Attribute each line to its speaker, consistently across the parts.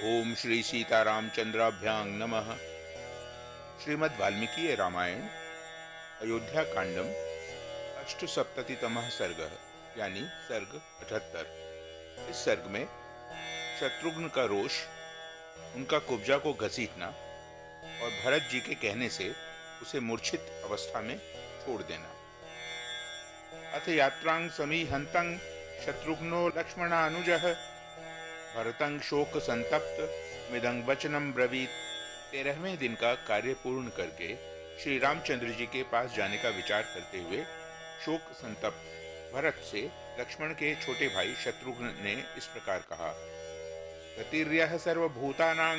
Speaker 1: ओम श्री सीतारामचंद्राभ्यां नमः। श्रीमद् वाल्मीकि रामायण अयोध्या कांडम अष्टसप्ततितमः सर्गः यानी सर्ग 78। इस सर्ग में शत्रुघ्न का रोष, उनका कुब्जा को घसीटना और भरत जी के कहने से उसे मूर्छित अवस्था में छोड़ देना। अथ यात्रां समीहन्तं शत्रुघ्नो लक्ष्मणानुजः भरतं शोक संतप्त मिदं वचनं ब्रवीत। 13वें दिन का कार्य पूर्ण करके श्री रामचंद्र जी के पास जाने का विचार करते हुए शोक संतप्त भरत से लक्ष्मण के छोटे भाई शत्रुघ्न ने इस प्रकार कहा। गतिर्यः सर्वभूतानां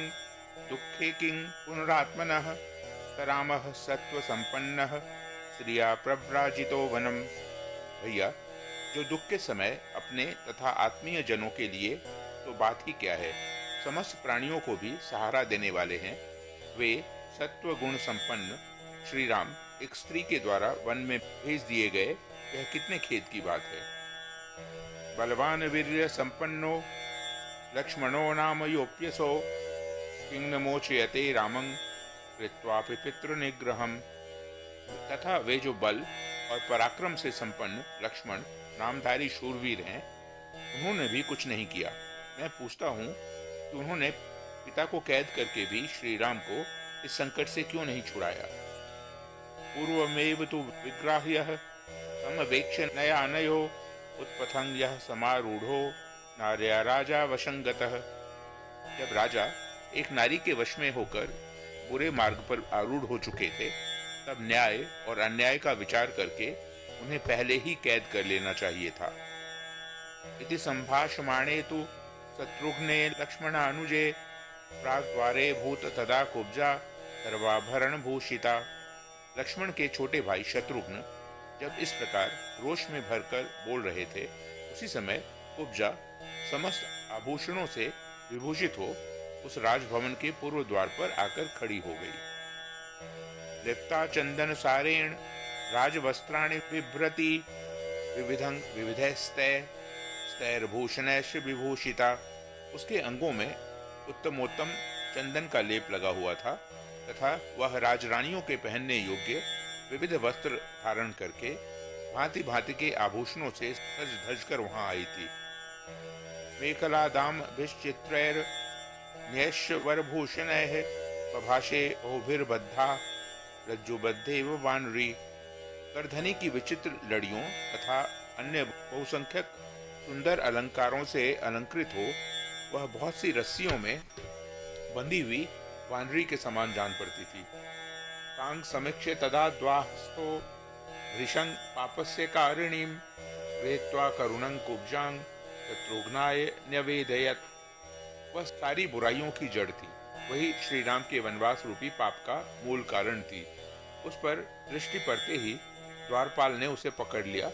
Speaker 1: दुःखे किं पुनरात्मनः रामः सत्व संपन्नः श्रिया प्रव्राजितो वनम। भैया, जो दुख के समय अपने तथा आत्मीय जनों के लिए तो बात ही क्या है, समस्त प्राणियों को भी सहारा देने वाले हैं, वे सत्व गुण संपन्न श्री राम एक स्त्री के द्वारा वन में भेज दिए गए, यह कितने खेद की बात है। बलवान वीर्य संपन्नो लक्ष्मणो नाम योप्यसो किंग मोचयते रामं कृत्वापि पितृ निग्रहम। तथा वे जो बल और पराक्रम से संपन्न लक्ष्मण नामधारी शूरवीर हैं, उन्होंने भी कुछ नहीं किया। मैं पूछता हूँ कि उन्होंने पिता को कैद करके भी श्री राम को इस संकट से क्यों नहीं छुड़ाया। पूर्वमेव तु विग्राह्यः समवेक्ष नयानयो उत्पथं यः समारूढ़ो नार्या राजा वशंगतः। जब राजा एक नारी के वश में होकर बुरे मार्ग पर आरूढ़ हो चुके थे, तब न्याय और अन्याय का विचार करके उन्हें पहले ही कैद कर लेना चाहिए था। इति संभाषमाणे तु शत्रुघ्ने लक्ष्मणानुजे प्राग्द्वारे भूत तदा कुब्जा सर्वाभरण भूषिता। लक्ष्मण के छोटे भाई शत्रुघ्न जब इस प्रकार रोष में भरकर बोल रहे थे, उसी समय कुब्जा समस्त आभूषणों से विभूषित हो उस राजभवन के पूर्व द्वार पर आकर खड़ी हो गई। लिप्ता चंदन सारेण राजवस्त्राणि बिभ्रति विविधं विविधैस्तै स्तैर्भूषणैश्च विभूषिता। उसके अंगों में उत्तमोत्तम चंदन का लेप लगा हुआ था तथा वह राजरानियों के पहनने योग्य विविध वस्त्र धारण करके भांति भांति के आभूषणों से सज धज कर वहां आई थी। मेखला दाम भिश्चित्रैर न्यैश्वरभूषणैः प्रभाषे बहुभिर्बद्धा रज्जुबद्धेव वानरी। करधनी की विचित्र लड़ियों तथा अन्य बहुसंख्यक सुंदर अलंकारों से अलंकृत हो वह बहुत सी रस्सियों में बंधी हुई वानरी के समान जान पड़ती थी। तांग समीक्षे तदा द्वास्तो भृशं पापस्य कारिणीं वेत्वा करुणं कुब्जां शत्रुघ्नाय न्यवेदयत्। वह सारी बुराइयों की जड़ थी, वही श्री राम के वनवास रूपी पाप का मूल कारण थी। उस पर दृष्टि पड़ते ही द्वारपाल ने उसे पकड़ लिया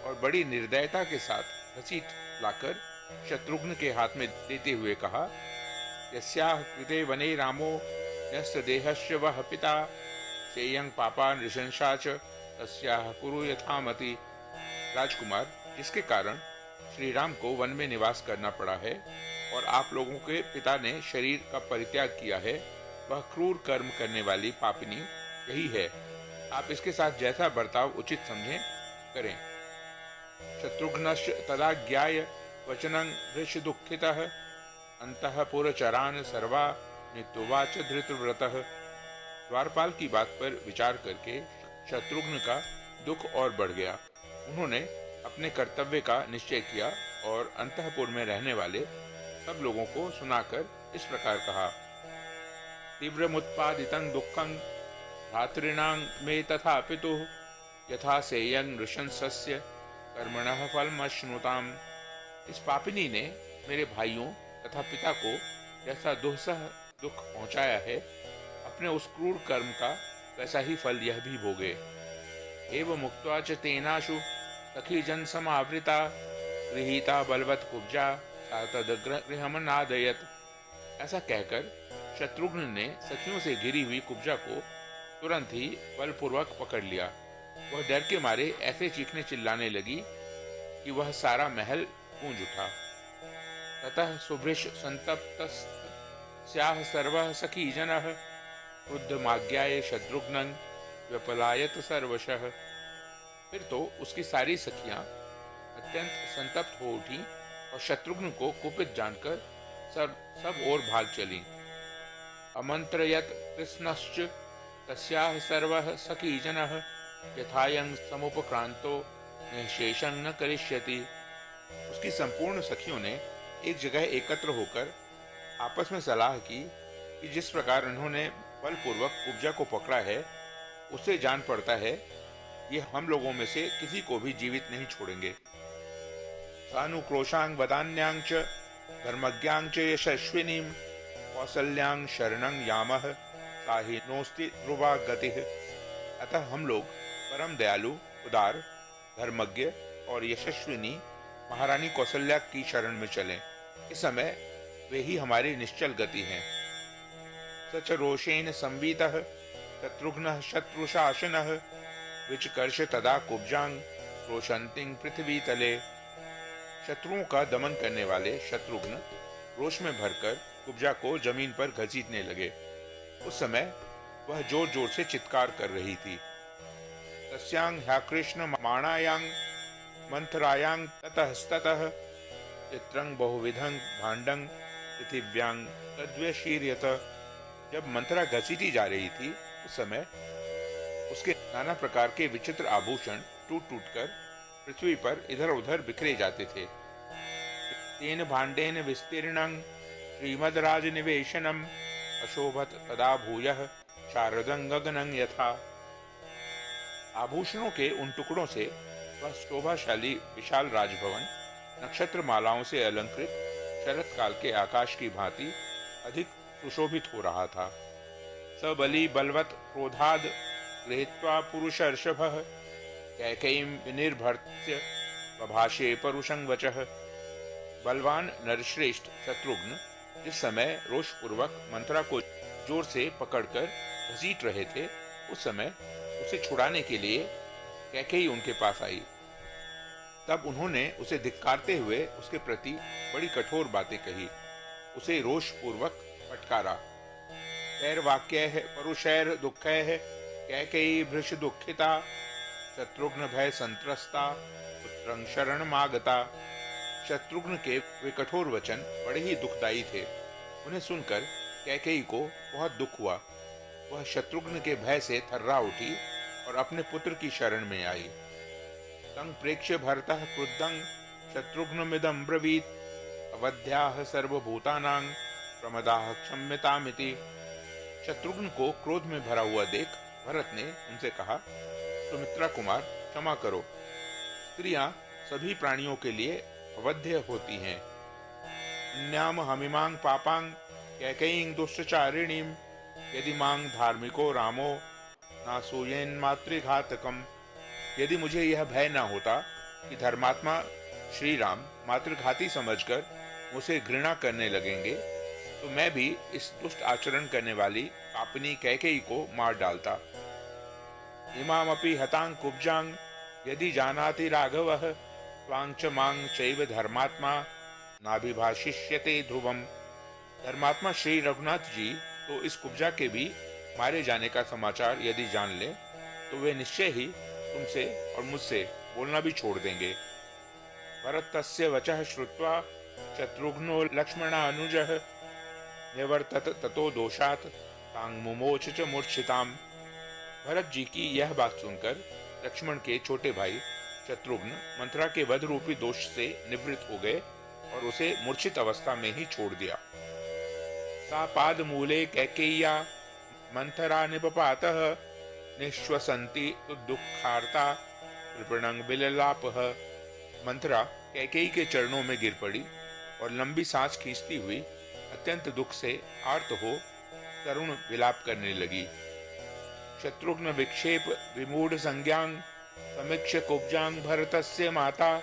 Speaker 1: और बड़ी निर्दयता के साथ घसीट लाकर शत्रुघ्न के हाथ में देते हुए कहा, यस्याः कृते वने रामो न्यस्तदेहस्य वः पिता सेयं पापा नृशंसा च तस्याः कुरु यथामति। राजकुमार, जिसके कारण श्री राम को वन में निवास करना पड़ा है और आप लोगों के पिता ने शरीर का परित्याग किया है, वह क्रूर कर्म करने वाली पापिनी यही है। आप इसके साथ जैसा बर्ताव उचित समझें करें। शत्रुघ्नश्च तदा ज्ञाय वचनं वृष दुःखितः अंतःपुरचरान् सर्वा नित्युवाच धृतव्रतः। द्वारपाल की बात पर विचार करके शत्रुघ्न का दुख और बढ़ गया। उन्होंने अपने कर्तव्य का निश्चय किया और अंतःपुर में रहने वाले सब लोगों को सुनाकर इस प्रकार कहा। तीव्रमुत्पादितं दुःखं भ्रातॄणां मे तथा पितुः यथा सेयं नृशंसस्य कर्मणः फलमश्नुताम्। इस पापिनी ने मेरे भाइयों तथा पिता को जैसा दुस्सह दुख पहुंचाया है, अपने उस क्रूर कर्म का वैसा ही फल यह भी भोगे। एवं मुक्त्वा च तेनाशु सखी जन समावृता गृहीता बलवत कुब्जा सा तद्गृहमनादयत। ऐसा कहकर शत्रुघ्न ने सखियों से घिरी हुई कुब्जा को तुरंत ही बलपूर्वक पकड़ लिया। वह डर के मारे ऐसे चीखने चिल्लाने लगी कि वह सारा महल गूंज उठा। ततः सुभृश संतप्तस्याः सर्वः सखीजनः क्रुद्धमाज्ञाये शत्रुघ्नं व्यपलायत सर्वशः। फिर तो उसकी सारी सखियां अत्यंत संतप्त हो उठी और शत्रुघ्न को कुपित जानकर सब ओर भाग चली। अमंत्रयत कृष्णश्च तस्याः सर्वः सखीजनः यथायं समुपक्रांतो निःशेषं न करिष्यति। उसकी संपूर्ण सखियों ने एक जगह एकत्र होकर आपस में सलाह की कि जिस प्रकार उन्होंने बलपूर्वक कुब्जा को पकड़ा है, उससे जान पड़ता है ये हम लोगों में से किसी को भी जीवित नहीं छोड़ेंगे। सानुक्रोशांग वदान्यांग च धर्मज्ञांग च यशस्विनीं कौसल्यां शरणं यामः साहि नोस्ति ध्रुवा गतिः। अतः हम लोग परम दयालु, उदार, धर्मज्ञ और यशस्विनी महारानी कौशल्या की शरण में चलें। इस समय वे ही हमारी निश्चल गति हैं। सच रोषेण संवीतः शत्रुघ्नः शत्रुशासनः विचकर्ष तदा कुब्जांग रोशंतिं पृथ्वी तले। शत्रुओं का दमन करने वाले शत्रुघ्न रोष में भरकर कुब्जा को जमीन पर घसीटने लगे। उस समय वह जोर जोर से चित्कार कर रही थी। तस्यांग ह्याकृष्ण माणायांग मंथरायांग ततस्ततः चित्रंग बहुविधं भांडंग पृथिव्यांग तद्व्यशीर्यत। जब मंथरा घसीटी जा रही थी उस समय उसके नाना प्रकार के विचित्र आभूषण टूट टूट कर पृथ्वी पर इधर उधर बिखरे जाते थे। तेन भांडेन विस्तीर्णं श्रीमद्राज निवेशनम अशोभत तदा भूयः शारदं गगनं यथा। आभूषणों के उन टुकड़ों से वह शोभाशाली विशाल राजभवन नक्षत्र मालाओं से अलंकृत शरत काल के आकाश की भांति अधिक सुशोभित हो रहा था। सबली बलवत क्रोधाद गृहीत्वा पुरुषर्षभः कैकेयीं विनिर्भर्त्य बभाषे परुषं वचः। बलवान नरश्रेष्ठ शत्रुघ्न जिस समय रोषपूर्वक मंथरा को जोर से पकड़कर घसीट रहे थे, उस समय उसे छुड़ाने के लिए कैकेयी उनके पास आई। तब उन्होंने उसे धिक्कारते हुए उसके प्रति बड़ी कठोर बातें कही, उसे रोषपूर्वक फटकारा। तैर्वाक्यैः परुषैर दुःखैः कैकेयी भृश दुःखिता शत्रुघ्न भय संत्रस्ता पुत्रं शरणमागता। शत्रुघ्न के वे कठोर वचन बड़े ही दुखदायी थे। उन्हें सुनकर कैकेयी को बहुत दुख हुआ। वह शत्रुघ्न के भय से थर्रा उठी और अपने पुत्र की शरण में आई। तं प्रेक्ष्य भरतः क्रुद्धं शत्रुघ्नमिदं ब्रवीत अवध्याः सर्वभूतानां प्रमदाः क्षम्यतामिति। शत्रुघ्न को क्रोध में भरा हुआ देख भरत ने उनसे कहा, सुमित्रा कुमार, क्षमा करो। स्त्रियां सभी प्राणियों के लिए अवध्य होती हैं। अन्याम हमिमांग पापांग कैकेयीं दुष्टचारिणीं यदि मांग धार्मिको रामो नासूयेन मातृघातकम। यदि मुझे यह भय न होता कि धर्मात्मा श्री राम मातृघाती समझकर मुझसे घृणा करने लगेंगे, तो मैं भी इस दुष्ट आचरण करने वाली पापनी कैकेयी को मार डालता। इमामपि हतांग कुब्जांग यदि जानाति राघवः त्वां च मां चैव धर्मात्मा नाभिभाषिष्यते ध्रुवम। धर्मात्मा श्री रघुनाथ जी तो इस कुब्जा के भी मारे जाने का समाचार यदि जान ले, तो वे निश्चय ही तुमसे और मुझसे बोलना भी छोड़ देंगे। भरतस्य वचः श्रुत्वा शत्रुघ्नो लक्ष्मणानुजः निवर्तत ततो दोषात् तां मुमोच च मूर्छिताम्। भरत जी की यह बात सुनकर लक्ष्मण के छोटे भाई शत्रुघ्न मंथरा के वध रूपी दोष से निवृत्त हो गए और उसे मूर्छित अवस्था में ही छोड़ दिया। सा पाद मूले कैकेय्या मंथरा निपपातः निश्वसन्ति दुःखार्ता कृपणं विललापः। मंथरा कैकेयी के चरणों में गिर पड़ी और लंबी सांस खींचती हुई अत्यंत दुख से आर्त हो करुण विलाप करने लगी। शत्रुघ्न विक्षेप विमूढ़ संज्ञांग समीक्ष कुब्जांग भरतस्य माता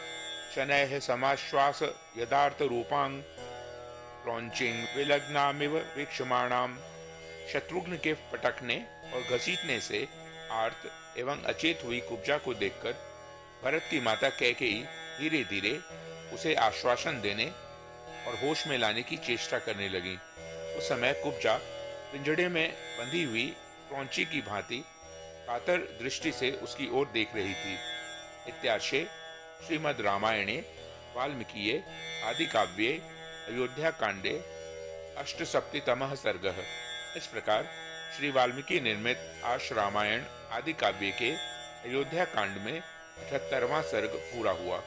Speaker 1: शनैः समाश्वास यदार्थ रूपांग क्रौंचिंग विलग्नामिव वीक्षमाणाम। शत्रुघ्न के पटकने और घसीटने से आर्त एवं अचेत हुई कुब्जा को देखकर भरत की माता कैकेयी धीरे धीरे उसे आश्वासन देने और होश में लाने की चेष्टा करने लगी। उस समय कुब्जा पिंजड़े में बंधी हुई क्रौंची की भांति कातर दृष्टि से उसकी ओर देख रही थी। इत्यार्षे श्रीमद् रामायणे वाल्मीकिये आदि काव्ये अयोध्या कांडे अष्टसप्ततितमः सर्गः। इस प्रकार श्री वाल्मीकि निर्मित आश रामायण आदि काव्य के अयोध्या कांड में 78वां सर्ग पूरा हुआ। ओ